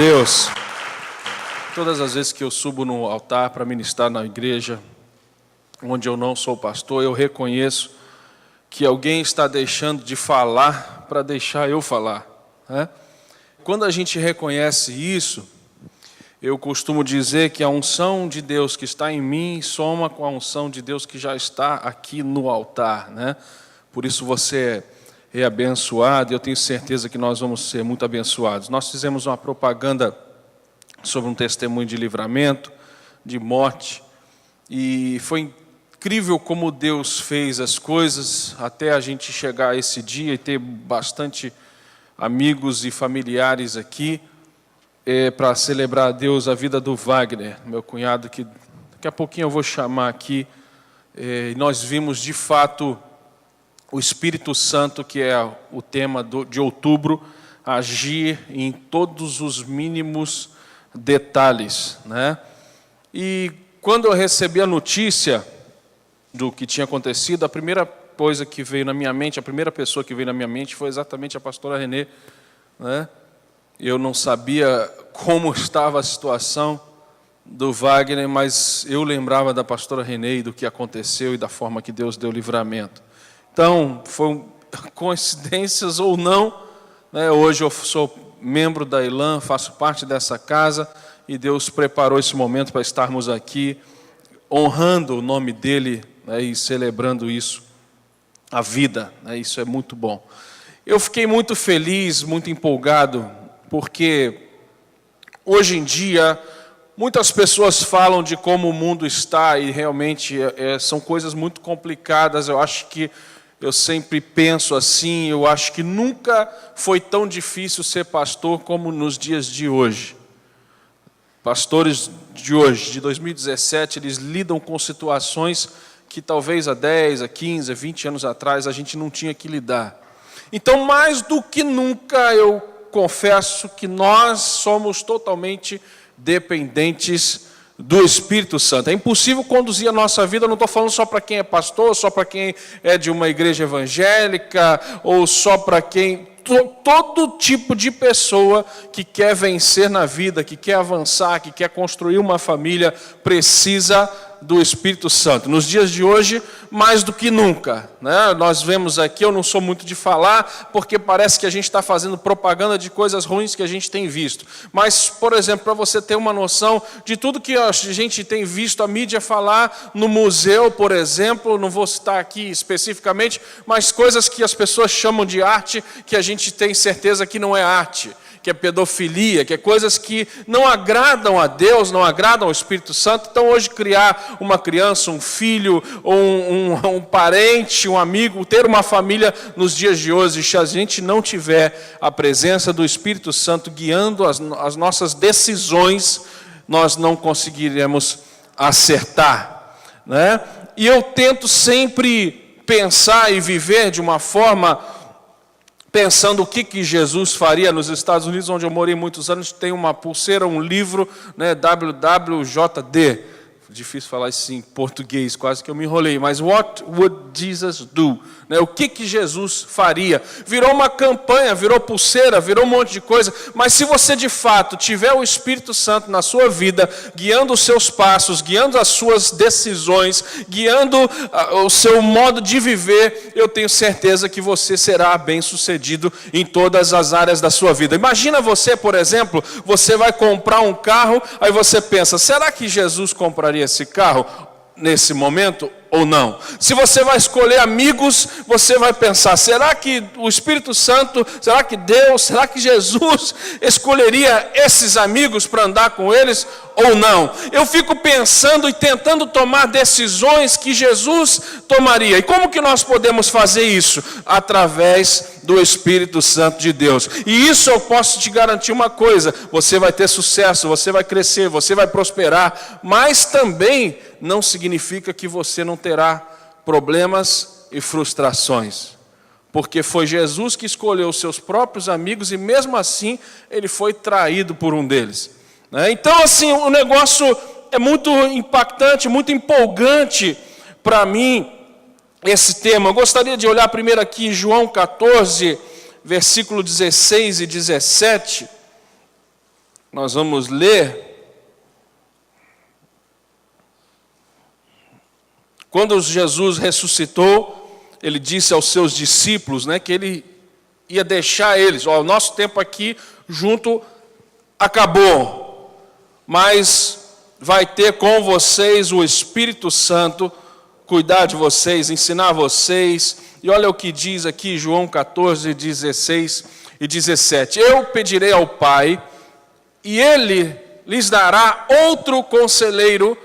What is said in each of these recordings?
Deus. Todas as vezes que eu subo no altar para ministrar na igreja, onde eu não sou pastor, eu reconheço que alguém está deixando de falar para deixar eu falar, né? Quando a gente reconhece isso, eu costumo dizer que a unção de Deus que está em mim soma com a unção de Deus que já está aqui no altar, né? Por isso você é abençoado, e eu tenho certeza que nós vamos ser muito abençoados. Nós fizemos uma propaganda sobre um testemunho de livramento, de morte, e foi incrível como Deus fez as coisas até a gente chegar a esse dia e ter bastante amigos e familiares aqui para celebrar a Deus a vida do Wagner, meu cunhado, que daqui a pouquinho eu vou chamar aqui. Nós vimos de fato o Espírito Santo, que é o tema de outubro, agir em todos os mínimos detalhes, né? E quando eu recebi a notícia do que tinha acontecido, a primeira coisa que veio na minha mente, a primeira pessoa que veio na minha mente foi exatamente a pastora Renê, né? Eu não sabia como estava a situação do Wagner, mas eu lembrava da pastora Renê e do que aconteceu e da forma que Deus deu livramento. Então, foi coincidências ou não, né? Hoje eu sou membro da ILAM, faço parte dessa casa, e Deus preparou esse momento para estarmos aqui, honrando o nome dEle, né, e celebrando isso, a vida, né? Isso é muito bom. Eu fiquei muito feliz, muito empolgado, porque hoje em dia muitas pessoas falam de como o mundo está, e realmente são coisas muito complicadas. Eu sempre penso assim, eu acho que nunca foi tão difícil ser pastor como nos dias de hoje. Pastores de hoje, de 2017, eles lidam com situações que talvez há 10, há 15, há 20 anos atrás a gente não tinha que lidar. Então, mais do que nunca, eu confesso que nós somos totalmente dependentes do Espírito Santo. É impossível conduzir a nossa vida, eu não estou falando só para quem é pastor, só para quem é de uma igreja evangélica, ou só para quem... Todo tipo de pessoa que quer vencer na vida, que quer avançar, que quer construir uma família, precisa do Espírito Santo. Nos dias de hoje, mais do que nunca, né? Nós vemos aqui, eu não sou muito de falar, porque parece que a gente está fazendo propaganda de coisas ruins que a gente tem visto. Mas, por exemplo, para você ter uma noção de tudo que a gente tem visto a mídia falar no museu, por exemplo, não vou citar aqui especificamente, mas coisas que as pessoas chamam de arte, que a gente tem certeza que não é arte, que é pedofilia, que é coisas que não agradam a Deus, não agradam ao Espírito Santo. Então, hoje, criar uma criança, um filho, ou um parente, um amigo, ter uma família nos dias de hoje, se a gente não tiver a presença do Espírito Santo guiando as nossas decisões, nós não conseguiremos acertar, né? E eu tento sempre pensar e viver de uma forma... pensando o que Jesus faria. Nos Estados Unidos, onde eu morei muitos anos, tem uma pulseira, um livro, né, WWJD. Difícil falar isso em português, quase que eu me enrolei. Mas What would Jesus do? Né, o que Jesus faria? Virou uma campanha, virou pulseira, virou um monte de coisa. Mas se você de fato tiver o Espírito Santo na sua vida, guiando os seus passos, guiando as suas decisões, guiando o seu modo de viver, eu tenho certeza que você será bem-sucedido em todas as áreas da sua vida. Imagina você, por exemplo, você vai comprar um carro, aí você pensa, será que Jesus compraria esse carro nesse momento ou não? Se você vai escolher amigos, você vai pensar, será que o Espírito Santo, será que Deus, será que Jesus escolheria esses amigos para andar com eles ou não? Eu fico pensando e tentando tomar decisões que Jesus tomaria. E como que nós podemos fazer isso? Através do Espírito Santo de Deus. E isso eu posso te garantir uma coisa, você vai ter sucesso, você vai crescer, você vai prosperar, mas também não significa que você não terá problemas e frustrações. Porque foi Jesus que escolheu os seus próprios amigos e mesmo assim ele foi traído por um deles. Então assim, o negócio é muito impactante, muito empolgante para mim esse tema. Eu gostaria de olhar primeiro aqui João 14, versículo 16 e 17. Nós vamos ler. Quando Jesus ressuscitou, ele disse aos seus discípulos, que ele ia deixar eles. O nosso tempo aqui junto acabou, mas vai ter com vocês o Espírito Santo, cuidar de vocês, ensinar vocês. E olha o que diz aqui João 14, 16 e 17. Eu pedirei ao Pai, e Ele lhes dará outro conselheiro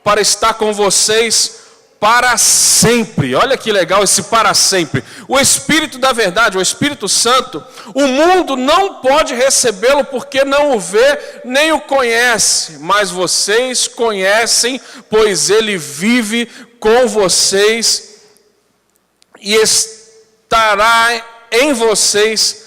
para estar com vocês para sempre. Olha que legal esse para sempre. O Espírito da verdade, o Espírito Santo, o mundo não pode recebê-lo porque não o vê nem o conhece, mas vocês conhecem, pois ele vive com vocês e estará em vocês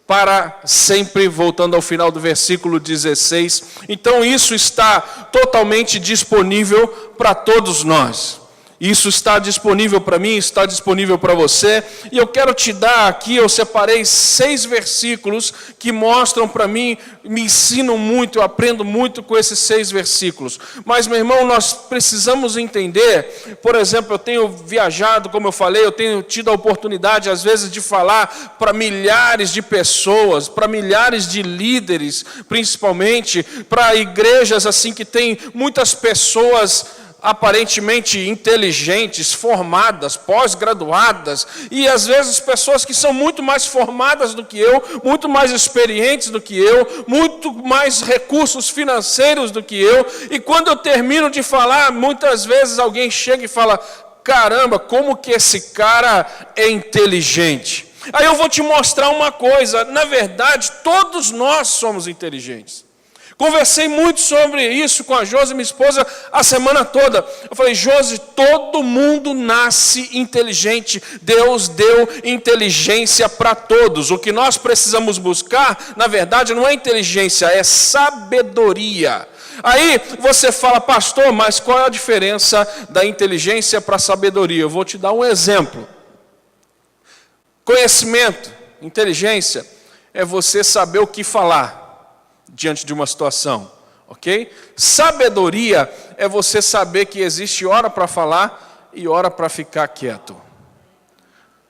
para sempre, voltando ao final do versículo 16. Então isso está totalmente disponível para todos nós. Isso está disponível para mim, está disponível para você. E eu quero te dar aqui, eu separei 6 versículos que mostram para mim, me ensinam muito, eu aprendo muito com esses 6 versículos. Mas, meu irmão, nós precisamos entender, por exemplo, eu tenho viajado, como eu falei, eu tenho tido a oportunidade, às vezes, de falar para milhares de pessoas, para milhares de líderes, principalmente, para igrejas assim que tem muitas pessoas aparentemente inteligentes, formadas, pós-graduadas, e às vezes pessoas que são muito mais formadas do que eu, muito mais experientes do que eu, muito mais recursos financeiros do que eu, e quando eu termino de falar, muitas vezes alguém chega e fala: caramba, como que esse cara é inteligente? Aí eu vou te mostrar uma coisa, na verdade, todos nós somos inteligentes. Conversei muito sobre isso com a Josi, minha esposa, a semana toda. Eu falei: Josi, todo mundo nasce inteligente. Deus deu inteligência para todos. O que nós precisamos buscar, na verdade, não é inteligência, é sabedoria. Aí você fala: pastor, mas qual é a diferença da inteligência para a sabedoria? Eu vou te dar um exemplo. Conhecimento, inteligência, é você saber o que falar diante de uma situação, ok? Sabedoria é você saber que existe hora para falar e hora para ficar quieto.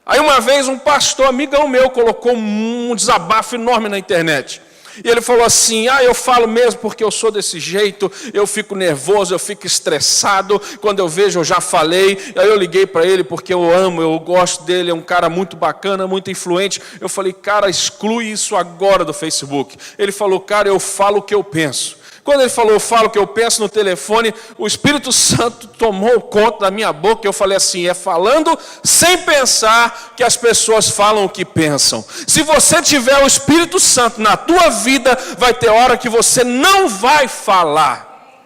Aí uma vez um pastor, amigão meu, colocou um desabafo enorme na internet. E ele falou assim: eu falo mesmo porque eu sou desse jeito, eu fico nervoso, eu fico estressado, quando eu vejo eu já falei. Aí eu liguei para ele porque eu amo, eu gosto dele, é um cara muito bacana, muito influente. Eu falei: cara, exclui isso agora do Facebook. Ele falou: cara, eu falo o que eu penso. Quando ele falou: eu falo o que eu penso no telefone, o Espírito Santo tomou conta da minha boca. Eu falei assim: é falando sem pensar que as pessoas falam o que pensam. Se você tiver o Espírito Santo na tua vida, vai ter hora que você não vai falar.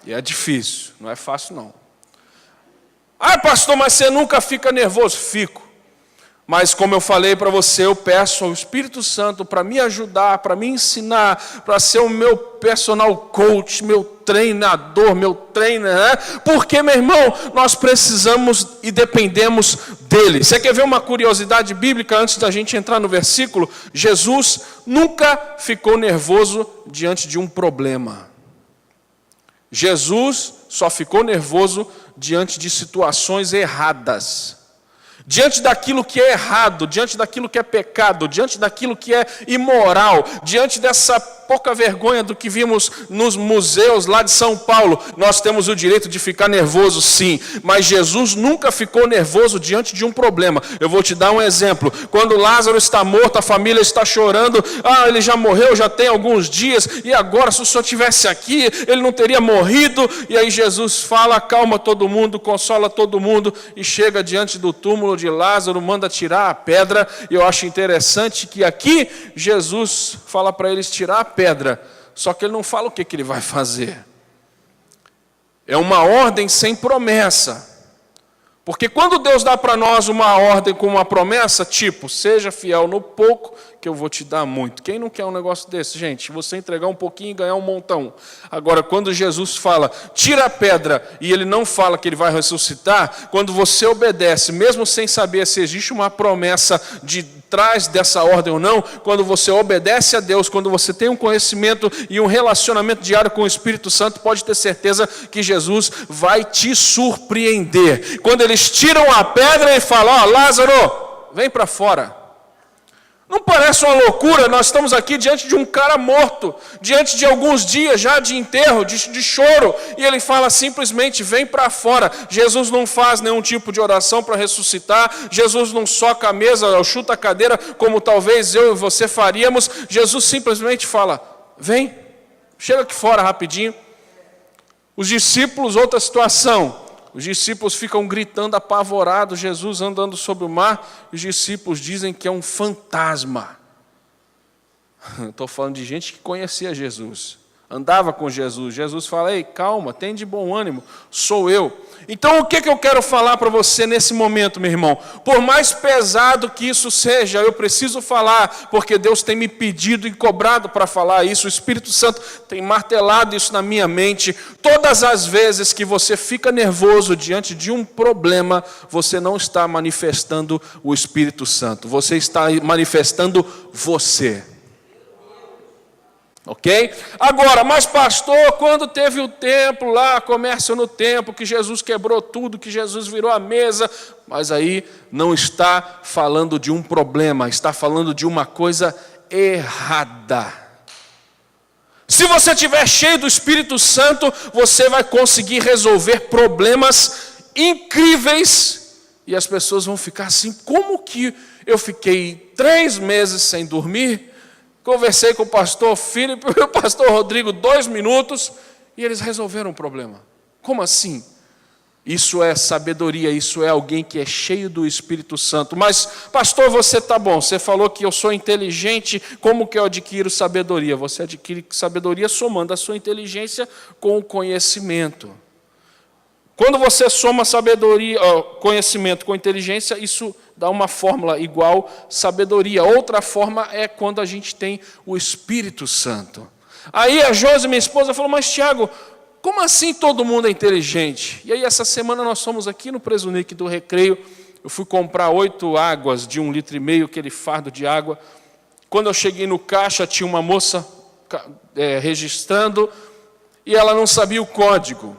E é difícil, não é fácil não. Pastor, mas você nunca fica nervoso? Fico. Mas como eu falei para você, eu peço ao Espírito Santo para me ajudar, para me ensinar, para ser o meu personal coach, meu treinador, meu trainer, né? Porque, meu irmão, nós precisamos e dependemos dele. Você quer ver uma curiosidade bíblica antes da gente entrar no versículo? Jesus nunca ficou nervoso diante de um problema. Jesus só ficou nervoso diante de situações erradas. Diante daquilo que é errado, diante daquilo que é pecado, diante daquilo que é imoral, diante dessa pouca vergonha do que vimos nos museus lá de São Paulo, nós temos o direito de ficar nervoso, sim, mas Jesus nunca ficou nervoso diante de um problema. Eu vou te dar um exemplo. Quando Lázaro está morto, a família está chorando: ele já morreu, já tem alguns dias, e agora, se o Senhor estivesse aqui, ele não teria morrido. E aí Jesus fala, acalma todo mundo, consola todo mundo, e chega diante do túmulo de Lázaro, manda tirar a pedra. E eu acho interessante que aqui Jesus fala para eles tirar a pedra, só que ele não fala o que ele vai fazer. É uma ordem sem promessa. Porque quando Deus dá para nós uma ordem com uma promessa, tipo: seja fiel no pouco, que eu vou te dar muito. Quem não quer um negócio desse, gente? Você entregar um pouquinho e ganhar um montão. Agora, quando Jesus fala, tira a pedra, e ele não fala que ele vai ressuscitar, quando você obedece, mesmo sem saber se existe uma promessa de trás dessa ordem ou não, quando você obedece a Deus, quando você tem um conhecimento e um relacionamento diário com o Espírito Santo, pode ter certeza que Jesus vai te surpreender. Quando eles tiram a pedra e falam, ó, Lázaro, vem para fora. Não parece uma loucura? Nós estamos aqui diante de um cara morto, diante de alguns dias já de enterro, de choro, e ele fala simplesmente, vem para fora. Jesus não faz nenhum tipo de oração para ressuscitar, Jesus não soca a mesa, ou chuta a cadeira, como talvez eu e você faríamos. Jesus simplesmente fala, vem, chega aqui fora rapidinho. Os discípulos, outra situação. Os discípulos ficam gritando apavorados, Jesus andando sobre o mar, e os discípulos dizem que é um fantasma. Estou falando de gente que conhecia Jesus, andava com Jesus. Jesus fala, ei, calma, tem de bom ânimo, sou eu. Então o que eu quero falar para você nesse momento, meu irmão? Por mais pesado que isso seja, eu preciso falar, porque Deus tem me pedido e cobrado para falar isso, o Espírito Santo tem martelado isso na minha mente. Todas as vezes que você fica nervoso diante de um problema, você não está manifestando o Espírito Santo, você está manifestando você. Ok? Agora, mas pastor, quando teve o templo lá, comércio no templo, que Jesus quebrou tudo, que Jesus virou a mesa, mas aí não está falando de um problema, está falando de uma coisa errada. Se você estiver cheio do Espírito Santo, você vai conseguir resolver problemas incríveis, e as pessoas vão ficar assim, como que eu fiquei 3 meses sem dormir? Conversei com o pastor Filipe e o pastor Rodrigo 2 minutos e eles resolveram o problema. Como assim? Isso é sabedoria, isso é alguém que é cheio do Espírito Santo. Mas, pastor, você está bom, você falou que eu sou inteligente, como que eu adquiro sabedoria? Você adquire sabedoria somando a sua inteligência com o conhecimento. Quando você soma sabedoria, conhecimento com inteligência, isso dá uma fórmula igual sabedoria. Outra forma é quando a gente tem o Espírito Santo. Aí a Josi, minha esposa, falou, mas Tiago, como assim todo mundo é inteligente? E aí essa semana nós fomos aqui no Presunic do Recreio, eu fui comprar 8 águas de 1,5 litro, aquele fardo de água. Quando eu cheguei no caixa, tinha uma moça registrando e ela não sabia o código.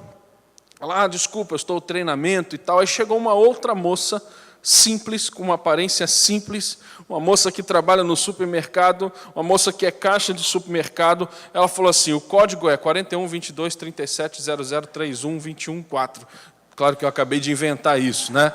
Ela, desculpa, eu estou no treinamento e tal. Aí chegou uma outra moça, simples, com uma aparência simples, uma moça que trabalha no supermercado, uma moça que é caixa de supermercado. Ela falou assim, o código é 41 22 37 00 31 21 4. Claro que eu acabei de inventar isso, né?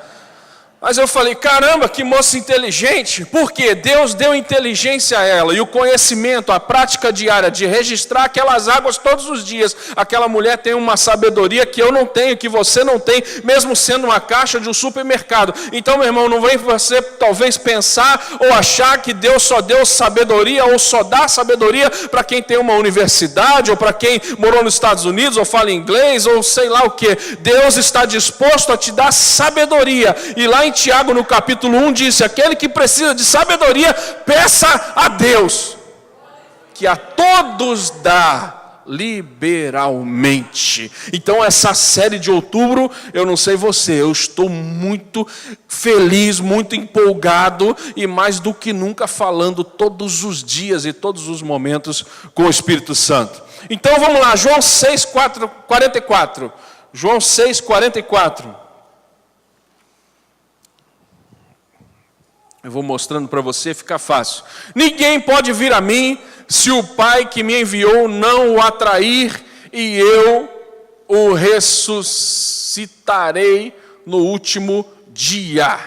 Mas eu falei, caramba, que moça inteligente, porque Deus deu inteligência a ela, e o conhecimento, a prática diária de registrar aquelas águas todos os dias. Aquela mulher tem uma sabedoria que eu não tenho, que você não tem, mesmo sendo uma caixa de um supermercado. Então, meu irmão, não vem você talvez pensar ou achar que Deus só deu sabedoria, ou só dá sabedoria para quem tem uma universidade, ou para quem morou nos Estados Unidos, ou fala inglês, ou sei lá o que. Deus está disposto a te dar sabedoria, e lá em Tiago, no capítulo 1, disse, aquele que precisa de sabedoria, peça a Deus, que a todos dá liberalmente. Então essa série de outubro, eu não sei você, eu estou muito feliz, muito empolgado, e mais do que nunca falando todos os dias e todos os momentos com o Espírito Santo. Então vamos lá, João 6, 44. João 6, 44. Eu vou mostrando para você, fica fácil. Ninguém pode vir a mim se o Pai que me enviou não o atrair, e eu o ressuscitarei no último dia.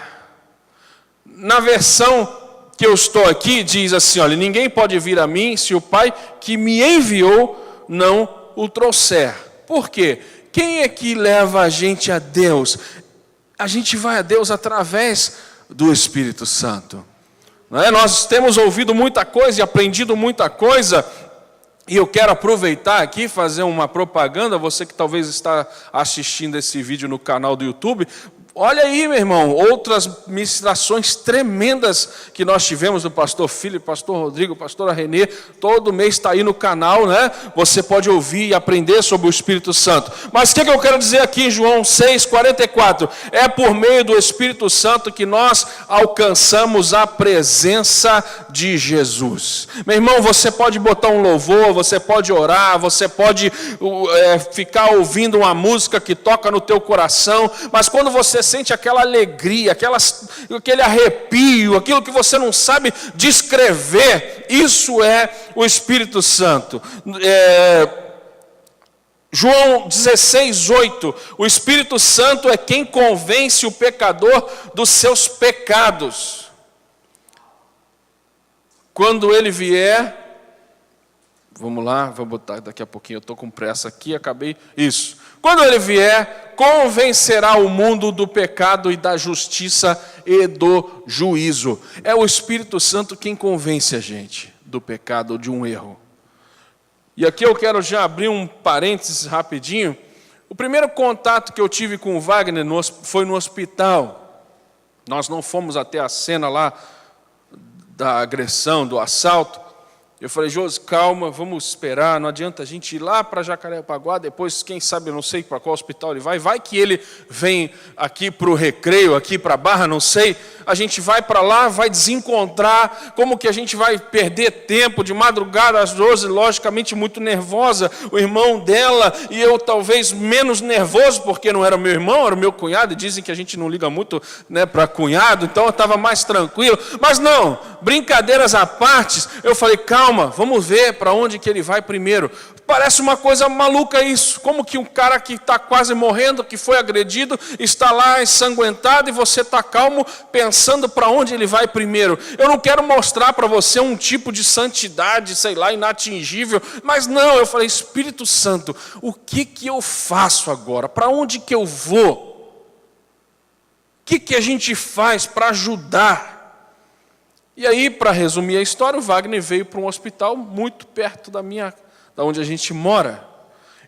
Na versão que eu estou aqui, diz assim, olha, ninguém pode vir a mim se o Pai que me enviou não o trouxer. Por quê? Quem é que leva a gente a Deus? A gente vai a Deus através do Espírito Santo. Não é? Nós temos ouvido muita coisa e aprendido muita coisa, e eu quero aproveitar aqui, fazer uma propaganda, você que talvez está assistindo esse vídeo no canal do YouTube, Olha aí, meu irmão, outras ministrações tremendas que nós tivemos do pastor Filipe, pastor Rodrigo, pastora Renê, todo mês está aí no canal, né? Você pode ouvir e aprender sobre o Espírito Santo. Mas o que eu quero dizer aqui em João 6,44? É por meio do Espírito Santo que nós alcançamos a presença de Jesus. Meu irmão, você pode botar um louvor, você pode orar, você pode ficar ouvindo uma música que toca no teu coração, mas quando você sente aquela alegria, aquele arrepio, aquilo que você não sabe descrever, isso é o Espírito Santo. João 16:8, o Espírito Santo é quem convence o pecador dos seus pecados. Quando ele vier, vamos lá, vou botar daqui a pouquinho, eu estou com pressa aqui, acabei, isso. Quando ele vier, convencerá o mundo do pecado e da justiça e do juízo. É o Espírito Santo quem convence a gente do pecado ou de um erro. E aqui eu quero já abrir um parênteses rapidinho. O primeiro contato que eu tive com o Wagner foi no hospital. Nós não fomos até a cena lá da agressão, do assalto. Eu falei, Josi, calma, vamos esperar, não adianta a gente ir lá para Jacarepaguá, depois, quem sabe, eu não sei para qual hospital ele vai que ele vem aqui para o Recreio, aqui para a Barra, não sei, a gente vai para lá, vai desencontrar, como que a gente vai perder tempo, de madrugada, a Josi, logicamente, muito nervosa, o irmão dela, e eu talvez menos nervoso, porque não era meu irmão, era o meu cunhado, e dizem que a gente não liga muito, né, para cunhado, então eu estava mais tranquilo, mas não, brincadeiras à parte, eu falei, calma, vamos ver para onde que ele vai primeiro. Parece uma coisa maluca isso. Como que um cara que está quase morrendo, que foi agredido, está lá ensanguentado e você está calmo, pensando para onde ele vai primeiro. Eu não quero mostrar para você um tipo de santidade, sei lá, inatingível, mas não, eu falei, Espírito Santo, o que eu faço agora? Para onde que eu vou? O que a gente faz para ajudar? E aí, para resumir a história, o Wagner veio para um hospital muito perto da onde a gente mora.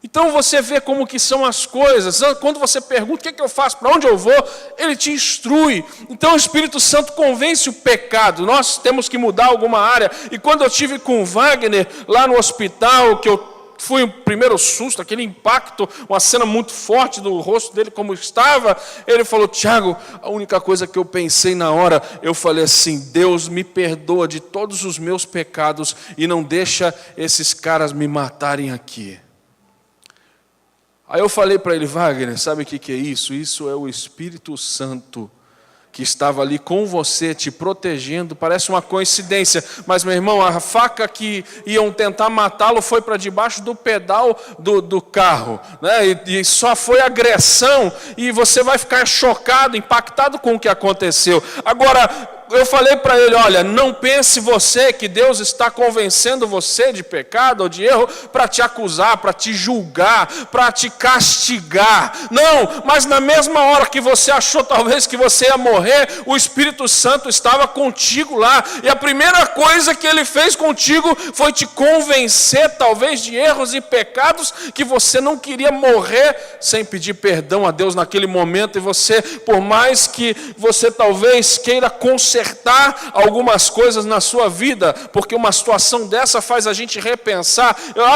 Então você vê como que são as coisas. Quando você pergunta o que eu faço, para onde eu vou, ele te instrui. Então o Espírito Santo convence o pecado. Nós temos que mudar alguma área. E quando eu tive com o Wagner lá no hospital, que eu foi o primeiro susto, aquele impacto, uma cena muito forte do rosto dele como estava, ele falou, Tiago, a única coisa que eu pensei na hora, eu falei assim, Deus me perdoa de todos os meus pecados e não deixa esses caras me matarem aqui. Aí eu falei para ele, Wagner, sabe o que é isso? Isso é o Espírito Santo que estava ali com você, te protegendo. Parece uma coincidência, mas, meu irmão, a faca que iam tentar matá-lo foi para debaixo do pedal do carro, né? E só foi agressão, e você vai ficar chocado, impactado com o que aconteceu. Agora, eu falei para ele, olha, não pense você que Deus está convencendo você de pecado ou de erro para te acusar, para te julgar, para te castigar. Não, mas na mesma hora que você achou talvez que você ia morrer, o Espírito Santo estava contigo lá. E a primeira coisa que ele fez contigo foi te convencer talvez de erros e pecados que você não queria morrer sem pedir perdão a Deus naquele momento. E você, por mais que você talvez queira consertar algumas coisas na sua vida, porque uma situação dessa faz a gente repensar,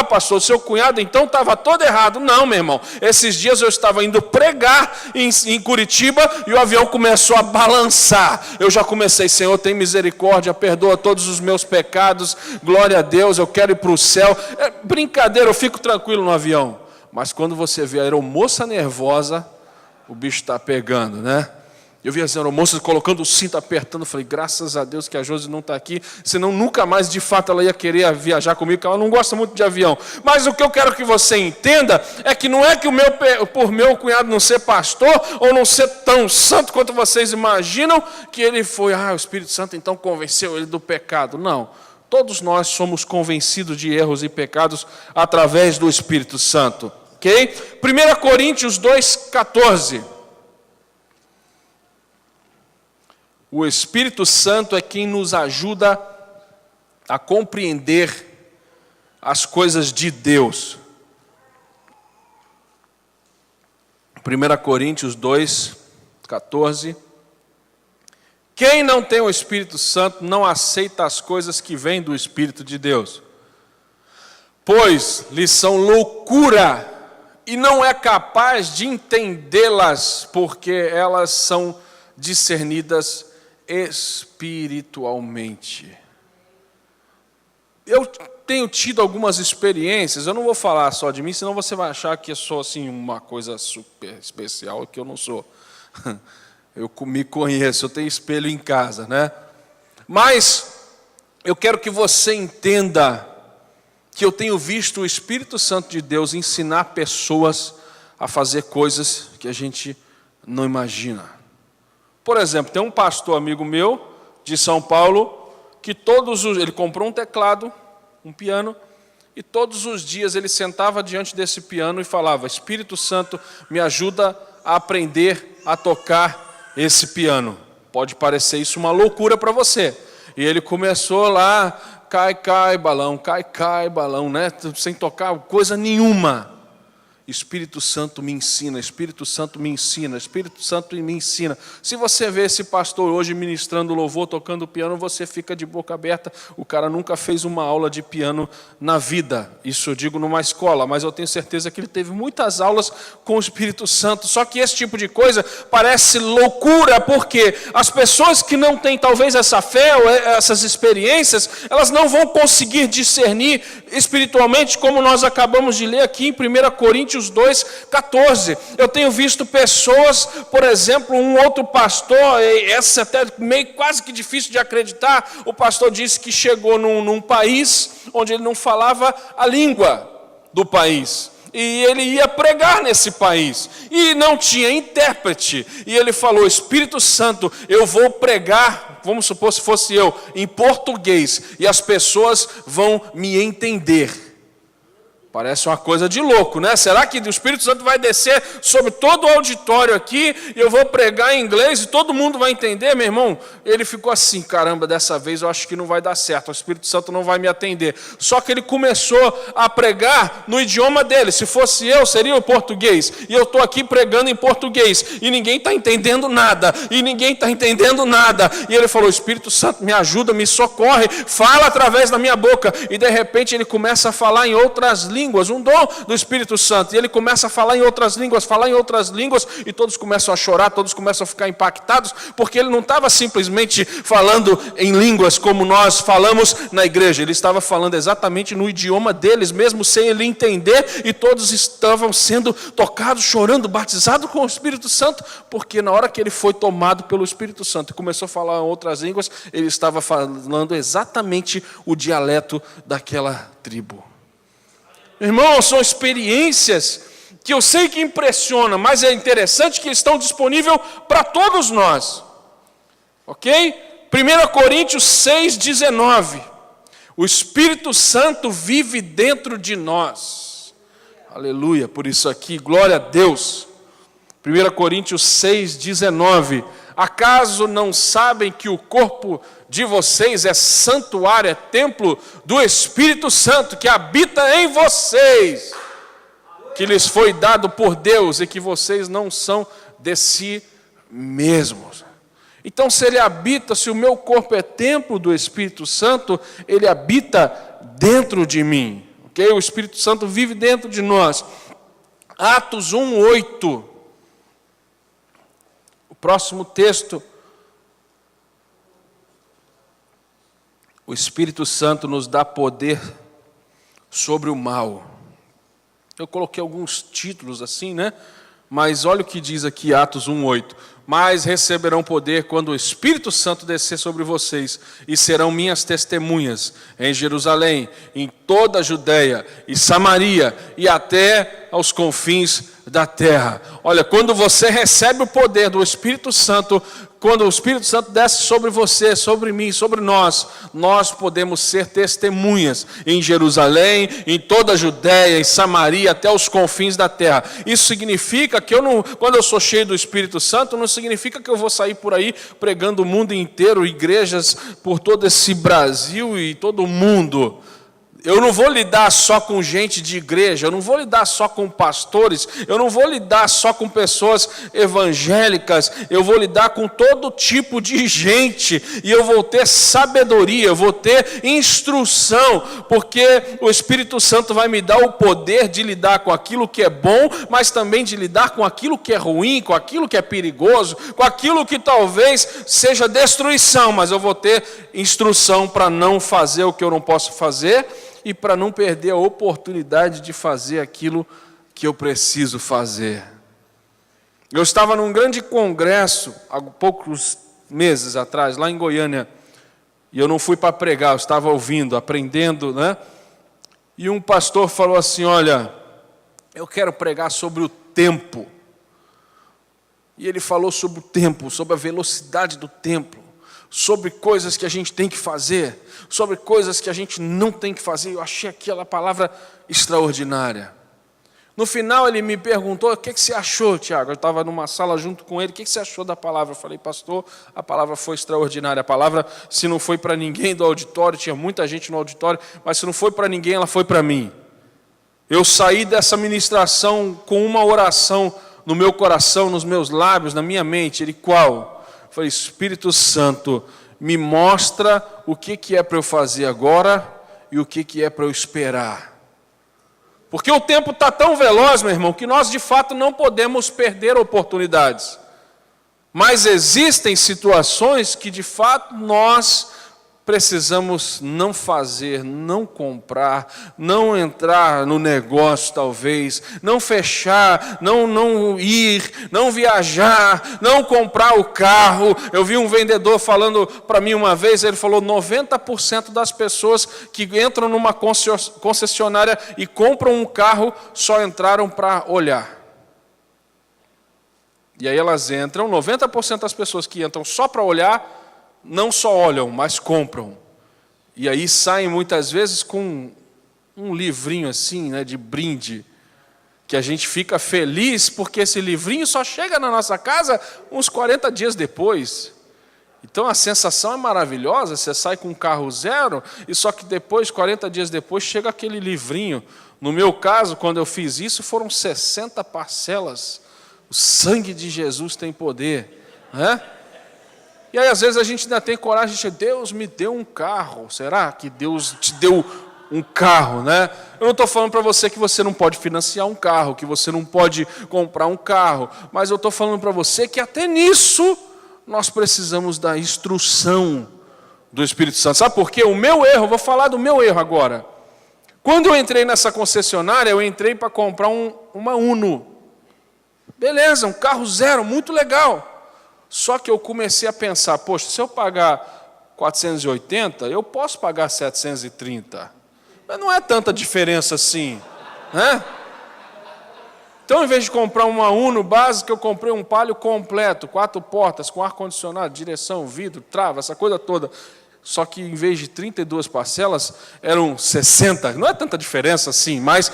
pastor, seu cunhado então estava todo errado. Não, meu irmão, esses dias eu estava indo pregar em Curitiba e o avião começou a balançar, eu já comecei, Senhor, tem misericórdia, perdoa todos os meus pecados, glória a Deus, eu quero ir para o céu. Brincadeira, eu fico tranquilo no avião, mas quando você vê a aeromoça nervosa, o bicho está pegando, né? Eu vi as aeromoças colocando o cinto, apertando, falei, graças a Deus que a Josi não está aqui, senão nunca mais, de fato, ela ia querer viajar comigo, porque ela não gosta muito de avião. Mas o que eu quero que você entenda é que não é que por meu cunhado não ser pastor, ou não ser tão santo quanto vocês imaginam, que ele foi, o Espírito Santo então convenceu ele do pecado. Não, todos nós somos convencidos de erros e pecados através do Espírito Santo. Ok? 1 Coríntios 2,14. O Espírito Santo é quem nos ajuda a compreender as coisas de Deus. 1 Coríntios 2, 14. Quem não tem o Espírito Santo não aceita as coisas que vêm do Espírito de Deus, pois lhes são loucura e não é capaz de entendê-las, porque elas são discernidas espiritualmente. Eu tenho tido algumas experiências, eu não vou falar só de mim, senão você vai achar que eu sou assim, uma coisa super especial, que eu não sou. Eu me conheço, eu tenho espelho em casa, né? Mas eu quero que você entenda que eu tenho visto o Espírito Santo de Deus ensinar pessoas a fazer coisas que a gente não imagina. Por exemplo, tem um pastor amigo meu, de São Paulo, que ele comprou um teclado, um piano, e todos os dias ele sentava diante desse piano e falava: Espírito Santo, me ajuda a aprender a tocar esse piano. Pode parecer isso uma loucura para você. E ele começou lá, cai, balão, balão, né? Sem tocar coisa nenhuma. Espírito Santo me ensina, Espírito Santo me ensina, Espírito Santo me ensina. Se você vê esse pastor hoje ministrando louvor, tocando piano, você fica de boca aberta. O cara nunca fez uma aula de piano na vida. Isso eu digo numa escola, mas eu tenho certeza que ele teve muitas aulas com o Espírito Santo. Só que esse tipo de coisa parece loucura, porque as pessoas que não têm talvez essa fé ou essas experiências, elas não vão conseguir discernir espiritualmente, como nós acabamos de ler aqui em 1 Coríntios 2:14. Eu tenho visto pessoas, por exemplo, um outro pastor, essa até meio quase que difícil de acreditar, o pastor disse que chegou num país onde ele não falava a língua do país. E ele ia pregar nesse país, e não tinha intérprete, e ele falou: Espírito Santo, eu vou pregar, vamos supor se fosse eu, em português, e as pessoas vão me entender. Parece uma coisa de louco, né? Será que o Espírito Santo vai descer sobre todo o auditório aqui e eu vou pregar em inglês e todo mundo vai entender, meu irmão? Ele ficou assim: caramba, dessa vez eu acho que não vai dar certo, o Espírito Santo não vai me atender. Só que ele começou a pregar no idioma dele. Se fosse eu, seria o português. E eu estou aqui pregando em português e ninguém está entendendo nada. E ninguém está entendendo nada. E ele falou: Espírito Santo, me ajuda, me socorre, fala através da minha boca. E de repente ele começa a falar em outras línguas, um dom do Espírito Santo, e ele começa a falar em outras línguas, e todos começam a chorar, todos começam a ficar impactados, porque ele não estava simplesmente falando em línguas como nós falamos na igreja, ele estava falando exatamente no idioma deles, mesmo sem ele entender, e todos estavam sendo tocados, chorando, batizados com o Espírito Santo, porque na hora que ele foi tomado pelo Espírito Santo e começou a falar em outras línguas, ele estava falando exatamente o dialeto daquela tribo. Irmãos, são experiências que eu sei que impressionam, mas é interessante que estão disponíveis para todos nós. Ok? 1 Coríntios 6:19. O Espírito Santo vive dentro de nós. Aleluia, por isso aqui, glória a Deus. 1 Coríntios 6:19. Acaso não sabem que o corpo de vocês é santuário, é templo do Espírito Santo que habita em vocês, que lhes foi dado por Deus e que vocês não são de si mesmos? Então, se ele habita, se o meu corpo é templo do Espírito Santo, ele habita dentro de mim, ok? O Espírito Santo vive dentro de nós. Atos 1:8. O próximo texto. O Espírito Santo nos dá poder sobre o mal. Eu coloquei alguns títulos assim, né? Mas olha o que diz aqui Atos 1:8. Mas receberão poder quando o Espírito Santo descer sobre vocês, e serão minhas testemunhas em Jerusalém, em toda a Judeia e Samaria, e até aos confins da terra. Olha, quando você recebe o poder do Espírito Santo, quando o Espírito Santo desce sobre você, sobre mim, sobre nós podemos ser testemunhas em Jerusalém, em toda a Judeia, em Samaria, até os confins da terra. Isso significa que quando eu sou cheio do Espírito Santo, não significa que eu vou sair por aí pregando o mundo inteiro, igrejas por todo esse Brasil e todo o mundo. Eu não vou lidar só com gente de igreja, eu não vou lidar só com pastores, eu não vou lidar só com pessoas evangélicas, eu vou lidar com todo tipo de gente, e eu vou ter sabedoria, eu vou ter instrução, porque o Espírito Santo vai me dar o poder de lidar com aquilo que é bom, mas também de lidar com aquilo que é ruim, com aquilo que é perigoso, com aquilo que talvez seja destruição, mas eu vou ter instrução para não fazer o que eu não posso fazer, e para não perder a oportunidade de fazer aquilo que eu preciso fazer. Eu estava num grande congresso, há poucos meses atrás, lá em Goiânia, e eu não fui para pregar, eu estava ouvindo, aprendendo, né? E um pastor falou assim, olha, eu quero pregar sobre o tempo. E ele falou sobre o tempo, sobre a velocidade do tempo, sobre coisas que a gente tem que fazer, sobre coisas que a gente não tem que fazer. Eu achei aquela palavra extraordinária. No final ele me perguntou, o que você achou, Tiago? Eu estava numa sala junto com ele, o que você achou da palavra? Eu falei, pastor, a palavra foi extraordinária. A palavra, se não foi para ninguém do auditório, tinha muita gente no auditório, mas se não foi para ninguém, ela foi para mim. Eu saí dessa ministração com uma oração no meu coração, nos meus lábios, na minha mente. Ele, qual? Eu falei, Espírito Santo, me mostra o que é para eu fazer agora e o que é para eu esperar. Porque o tempo está tão veloz, meu irmão, que nós de fato não podemos perder oportunidades. Mas existem situações que de fato nós precisamos não fazer, não comprar, não entrar no negócio talvez, não fechar, não ir, não viajar, não comprar o carro. Eu vi um vendedor falando para mim uma vez, ele falou 90% das pessoas que entram numa concessionária e compram um carro só entraram para olhar. E aí elas entram, 90% das pessoas que entram só para olhar, não só olham, mas compram. E aí saem muitas vezes com um livrinho assim, né, de brinde, que a gente fica feliz porque esse livrinho só chega na nossa casa uns 40 dias depois. Então a sensação é maravilhosa, você sai com um carro zero, e só que depois, 40 dias depois, chega aquele livrinho. No meu caso, quando eu fiz isso, foram 60 parcelas. O sangue de Jesus tem poder, né? E aí, às vezes, a gente ainda tem coragem de dizer, Deus me deu um carro. Será que Deus te deu um carro, né? Eu não estou falando para você que você não pode financiar um carro, que você não pode comprar um carro, mas eu estou falando para você que até nisso nós precisamos da instrução do Espírito Santo. Sabe por quê? O meu erro, vou falar do meu erro agora. Quando eu entrei nessa concessionária, eu entrei para comprar uma Uno. Beleza, um carro zero, muito legal. Só que eu comecei a pensar, poxa, se eu pagar 480, eu posso pagar 730. Mas não é tanta diferença assim, né? Então, em vez de comprar uma Uno básica, eu comprei um Palio completo, 4 portas, com ar-condicionado, direção, vidro, trava, essa coisa toda. Só que, em vez de 32 parcelas, eram 60. Não é tanta diferença assim, mas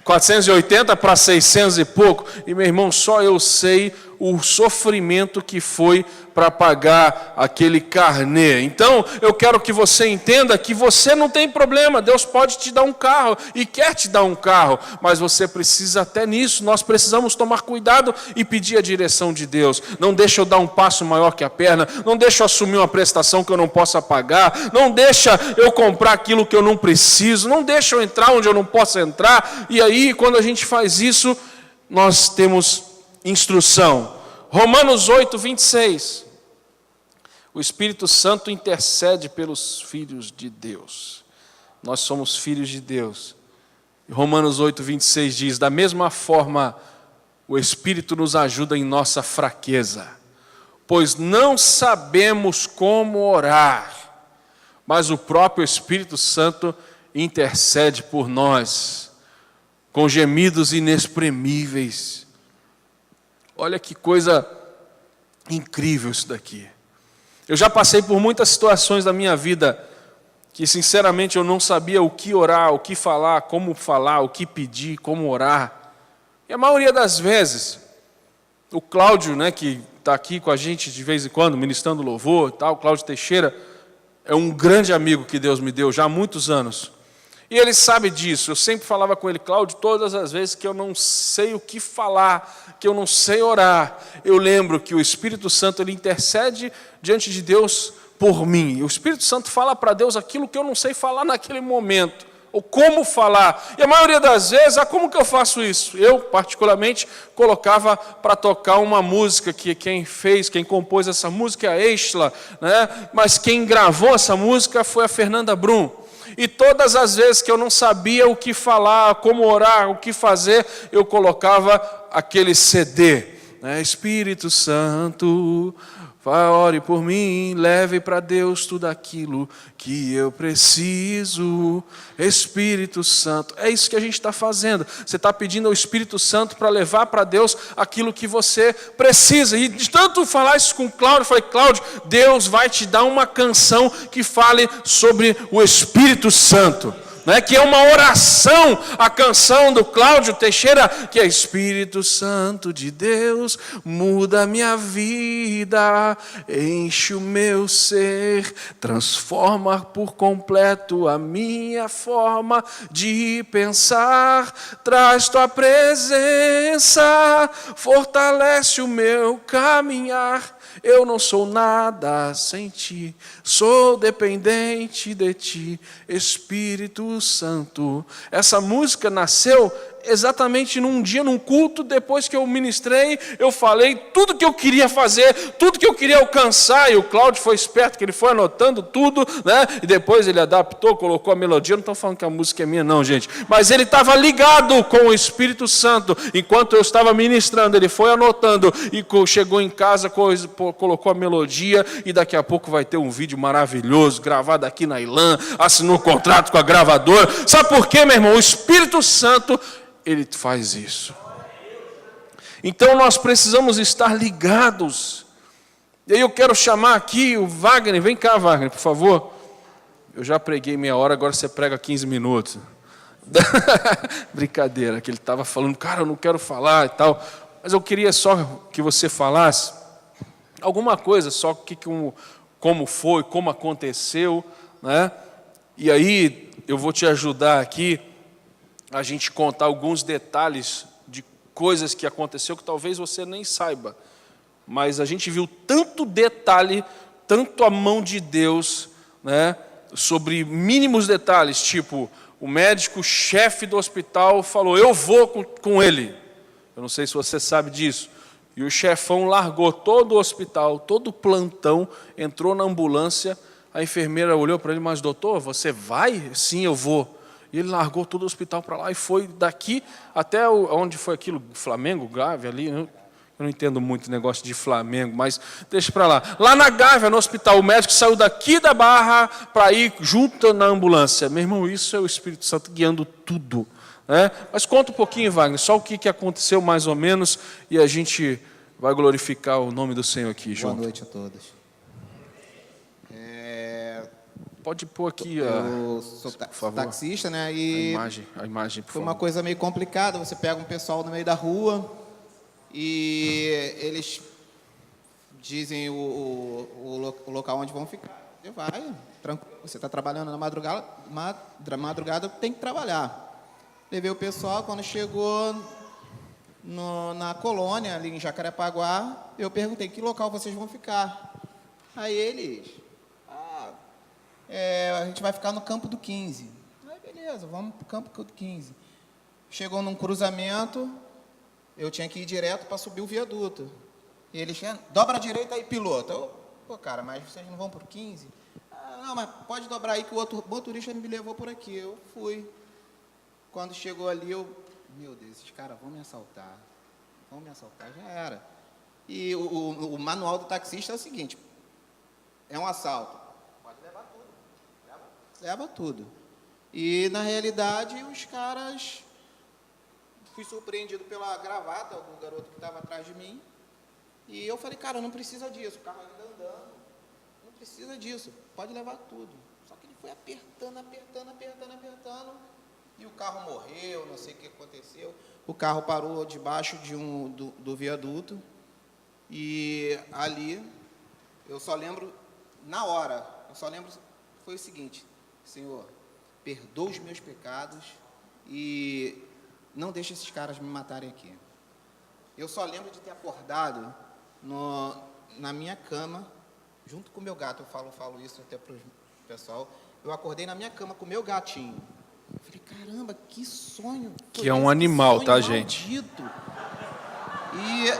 480 para 600 e pouco. E, meu irmão, só eu sei o sofrimento que foi para pagar aquele carnê. Então, eu quero que você entenda que você não tem problema. Deus pode te dar um carro e quer te dar um carro, mas você precisa até nisso. Nós precisamos tomar cuidado e pedir a direção de Deus. Não deixa eu dar um passo maior que a perna, não deixa eu assumir uma prestação que eu não possa pagar, não deixa eu comprar aquilo que eu não preciso, não deixa eu entrar onde eu não posso entrar. E aí, quando a gente faz isso, nós temos instrução. Romanos 8, 26. O Espírito Santo intercede pelos filhos de Deus. Nós somos filhos de Deus. Romanos 8, 26 diz, da mesma forma, o Espírito nos ajuda em nossa fraqueza, pois não sabemos como orar, mas o próprio Espírito Santo intercede por nós, com gemidos inexprimíveis. Olha que coisa incrível isso daqui. Eu já passei por muitas situações da minha vida que, sinceramente, eu não sabia o que orar, o que falar, o que pedir, como orar. E a maioria das vezes, o Cláudio, né, que está aqui com a gente de vez em quando, ministrando louvor e tal, Cláudio Teixeira, é um grande amigo que Deus me deu já há muitos anos. E ele sabe disso. Eu sempre falava com ele: Cláudio, todas as vezes que eu não sei o que falar, que eu não sei orar, eu lembro que o Espírito Santo ele intercede diante de Deus por mim. E o Espírito Santo fala para Deus aquilo que eu não sei falar naquele momento, ou como falar. E a maioria das vezes, como que eu faço isso? Eu, particularmente, colocava para tocar uma música que quem compôs essa música é a Estela, né? Mas quem gravou essa música foi a Fernanda Brum. E todas as vezes que eu não sabia o que falar, como orar, o que fazer, eu colocava aquele CD, né? Espírito Santo, ore por mim, leve para Deus tudo aquilo que eu preciso. Espírito Santo, é isso que a gente está fazendo. Você está pedindo ao Espírito Santo para levar para Deus aquilo que você precisa. E de tanto falar isso com o Cláudio, eu falei: Cláudio, Deus vai te dar uma canção que fale sobre o Espírito Santo, né? Que é uma oração, a canção do Cláudio Teixeira, que é: Espírito Santo de Deus, muda a minha vida, enche o meu ser, transforma por completo a minha forma de pensar, traz tua presença, fortalece o meu caminhar. Eu não sou nada sem ti, sou dependente de ti, Espírito Santo. Essa música nasceu exatamente num dia, num culto, depois que eu ministrei, eu falei tudo que eu queria fazer, tudo que eu queria alcançar, e o Cláudio foi esperto, que ele foi anotando tudo, né? E depois ele adaptou, colocou a melodia. Não estou falando que a música é minha não, gente, mas ele estava ligado com o Espírito Santo. Enquanto eu estava ministrando, ele foi anotando, e chegou em casa, colocou a melodia, e daqui a pouco vai ter um vídeo maravilhoso, gravado aqui na Ilan, assinou um contrato com a gravadora. Sabe por quê, meu irmão? O Espírito Santo, ele faz isso. Então nós precisamos estar ligados. E aí eu quero chamar aqui o Wagner. Vem cá, Wagner, por favor. Eu já preguei meia hora, agora você prega 15 minutos. Brincadeira, que ele estava falando: cara, eu não quero falar e tal. Mas eu queria só que você falasse alguma coisa, só como foi, como aconteceu, né? E aí eu vou te ajudar aqui a gente contar alguns detalhes de coisas que aconteceu que talvez você nem saiba, mas a gente viu tanto detalhe, tanto a mão de Deus, né, sobre mínimos detalhes, tipo, o médico chefe do hospital falou: eu vou com ele. Eu não sei se você sabe disso. E o chefão largou todo o hospital, todo o plantão, entrou na ambulância. A enfermeira olhou para ele: mas doutor, você vai? Sim, eu vou. E ele largou todo o hospital para lá e foi daqui até onde foi aquilo, Flamengo, Gávea ali. Eu não entendo muito negócio de Flamengo, mas deixa para lá. Lá na Gávea, no hospital, o médico saiu daqui da Barra para ir junto na ambulância. Meu irmão, isso é o Espírito Santo guiando tudo, né? Mas conta um pouquinho, Wagner, só o que aconteceu mais ou menos, e a gente vai glorificar o nome do Senhor aqui, João. Boa noite a todos. Pode pôr aqui, eu sou taxista, né? E a imagem, por foi favor. uma coisa meio complicada. Você pega um pessoal no meio da rua e eles dizem o local onde vão ficar. Você vai, tranquilo. Você está trabalhando na madrugada, tem que trabalhar. Levei o pessoal, quando chegou na colônia, ali em Jacarepaguá, eu perguntei: que local vocês vão ficar? Aí eles: a gente vai ficar no campo do 15. Aí beleza, vamos para o campo do 15. Chegou num cruzamento, eu tinha que ir direto para subir o viaduto. E eles: dobra a direita aí, piloto. Eu: pô, cara, mas vocês não vão por 15? Não, mas pode dobrar aí que o outro motorista me levou por aqui. Eu fui. Quando chegou ali, meu Deus, esses caras vão me assaltar. Já era. E o manual do taxista é o seguinte: é um assalto, pode levar tudo. Leva tudo. E, na realidade, os caras... Fui surpreendido pela gravata do garoto que estava atrás de mim. E eu falei: cara, não precisa disso. O carro ainda andando. Não precisa disso. Pode levar tudo. Só que ele foi apertando. E o carro morreu, não sei o que aconteceu. O carro parou debaixo do viaduto. E ali, eu só lembro, na hora, foi o seguinte: Senhor, perdoa os meus pecados e não deixa esses caras me matarem aqui. Eu só lembro de ter acordado na minha cama, junto com o meu gato. Eu falo isso até para o pessoal. Eu acordei na minha cama com o meu gatinho. Eu falei, caramba, que sonho. Que é um animal, tá, gente? Maldito. E...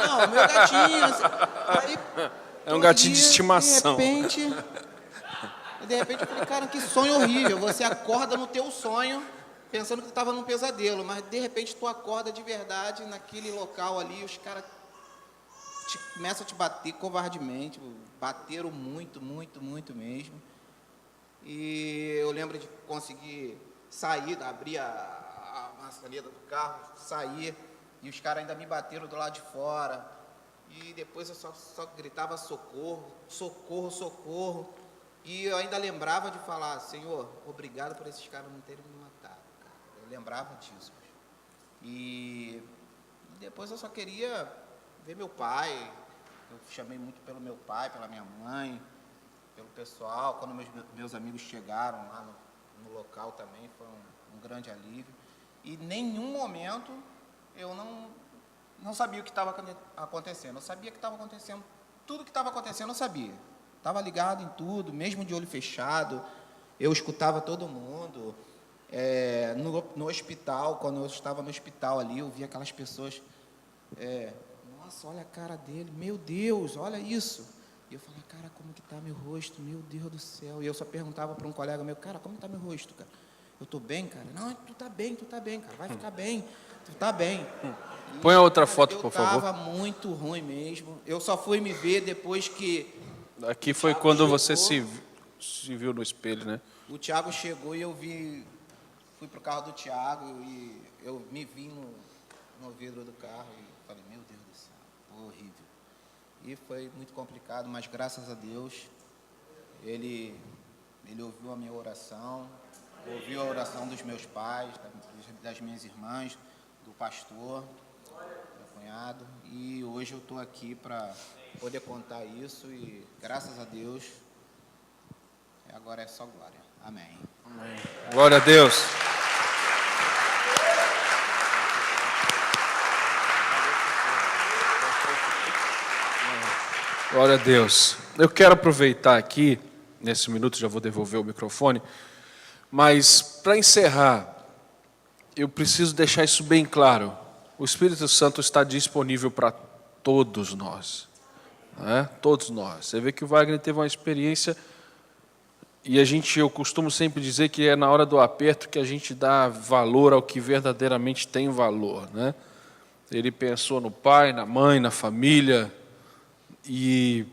Não, meu gatinho. Aí, é um gatinho de estimação. De repente eu falei, cara, que sonho horrível. Você acorda no teu sonho, pensando que tu estava num pesadelo, mas de repente tu acorda de verdade naquele local ali, os caras começam a te bater covardemente, bateram muito mesmo. E eu lembro de conseguir sair, abrir a maçaneta do carro, sair, e os caras ainda me bateram do lado de fora. E depois eu só gritava socorro, socorro, socorro. E eu ainda lembrava de falar, Senhor, obrigado por esses caras não terem me matado, cara. Eu lembrava disso. E depois eu só queria ver meu pai. Eu chamei muito pelo meu pai, pela minha mãe, pelo pessoal. Quando meus amigos chegaram lá no local também, foi um grande alívio. E em nenhum momento eu não sabia o que estava acontecendo. Eu sabia que estava acontecendo, tudo que estava acontecendo eu sabia. Estava ligado em tudo, mesmo de olho fechado, eu escutava todo mundo. No hospital, quando eu estava no hospital ali, eu via aquelas pessoas, nossa, olha a cara dele, meu Deus, olha isso. E eu falava, cara, como que está meu rosto, meu Deus do céu. E eu só perguntava para um colega meu, cara, como está meu rosto, cara? Eu estou bem, cara? Não, tu está bem, cara, vai ficar bem, tu está bem. Põe a outra foto, por favor. Eu estava muito ruim mesmo, eu só fui me ver depois que... Aqui foi quando você se viu no espelho, né? O Thiago chegou e eu fui pro carro do Thiago e eu me vi no vidro do carro e falei, meu Deus do céu, horrível. E foi muito complicado, mas graças a Deus, ele ouviu a minha oração, ouviu a oração dos meus pais, das minhas irmãs, do pastor, meu cunhado, e hoje eu estou aqui para poder contar isso e graças a Deus agora é só glória. Amém. Amém. Glória a Deus. Glória a Deus. Eu quero aproveitar aqui, nesse minuto já vou devolver o microfone, mas para encerrar, eu preciso deixar isso bem claro. O Espírito Santo está disponível para todos nós. Todos nós. Você vê que o Wagner teve uma experiência e eu costumo sempre dizer que é na hora do aperto que a gente dá valor ao que verdadeiramente tem valor, né? Ele pensou no pai, na mãe, na família e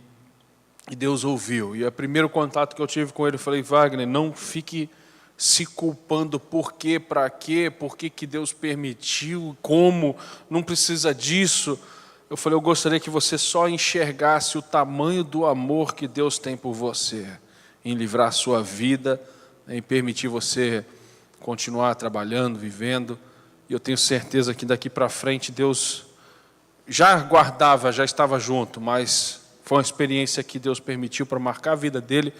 Deus ouviu. E o primeiro contato que eu tive com ele, eu falei, Wagner, não fique se culpando por quê, para quê, por que Deus permitiu, como, não precisa disso. Eu falei, eu gostaria que você só enxergasse o tamanho do amor que Deus tem por você, em livrar a sua vida, em permitir você continuar trabalhando, vivendo. E eu tenho certeza que daqui para frente Deus já guardava, já estava junto, mas foi uma experiência que Deus permitiu para marcar a vida dele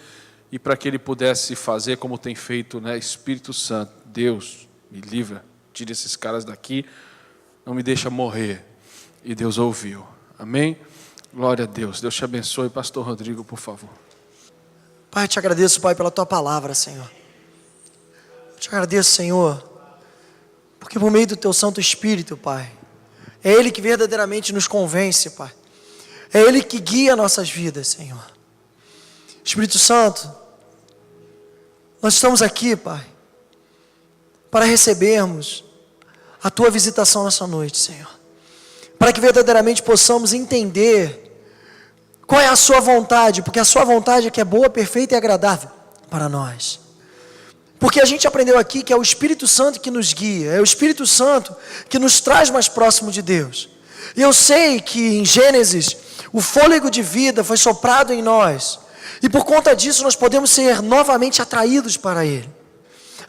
e para que ele pudesse fazer como tem feito, né? Espírito Santo, Deus, me livra, tira esses caras daqui, não me deixa morrer. E Deus ouviu. Amém? Glória a Deus. Deus te abençoe. Pastor Rodrigo, por favor. Pai, eu te agradeço, Pai, pela Tua palavra, Senhor. Eu te agradeço, Senhor, porque por meio do Teu Santo Espírito, Pai, é Ele que verdadeiramente nos convence, Pai. É Ele que guia nossas vidas, Senhor. Espírito Santo, nós estamos aqui, Pai, para recebermos a Tua visitação nessa noite, Senhor. Para que verdadeiramente possamos entender qual é a sua vontade, porque a sua vontade é que é boa, perfeita e agradável para nós. Porque a gente aprendeu aqui que é o Espírito Santo que nos guia, é o Espírito Santo que nos traz mais próximo de Deus. E eu sei que em Gênesis, o fôlego de vida foi soprado em nós, e por conta disso nós podemos ser novamente atraídos para Ele.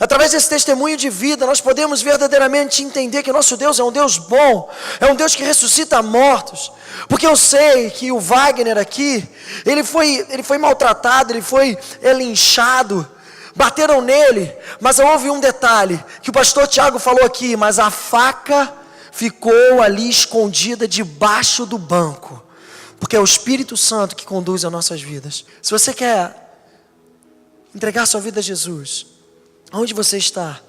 Através desse testemunho de vida, nós podemos verdadeiramente entender que o nosso Deus é um Deus bom, é um Deus que ressuscita mortos. Porque eu sei que o Wagner aqui, ele foi maltratado, ele foi linchado, bateram nele, mas houve um detalhe, que o pastor Tiago falou aqui, mas a faca ficou ali escondida debaixo do banco, porque é o Espírito Santo que conduz as nossas vidas. Se você quer entregar sua vida a Jesus, onde você está,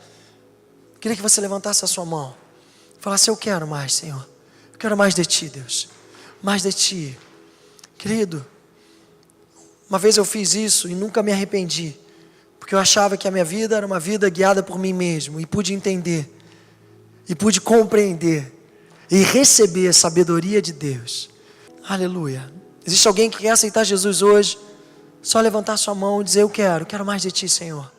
queria que você levantasse a sua mão e falasse: eu quero mais, Senhor, eu quero mais de Ti, Deus, mais de Ti. Querido, uma vez eu fiz isso e nunca me arrependi, porque eu achava que a minha vida era uma vida guiada por mim mesmo, e pude entender, e pude compreender, e receber a sabedoria de Deus. Aleluia. Existe alguém que quer aceitar Jesus hoje? Só levantar sua mão e dizer: eu quero mais de Ti, Senhor.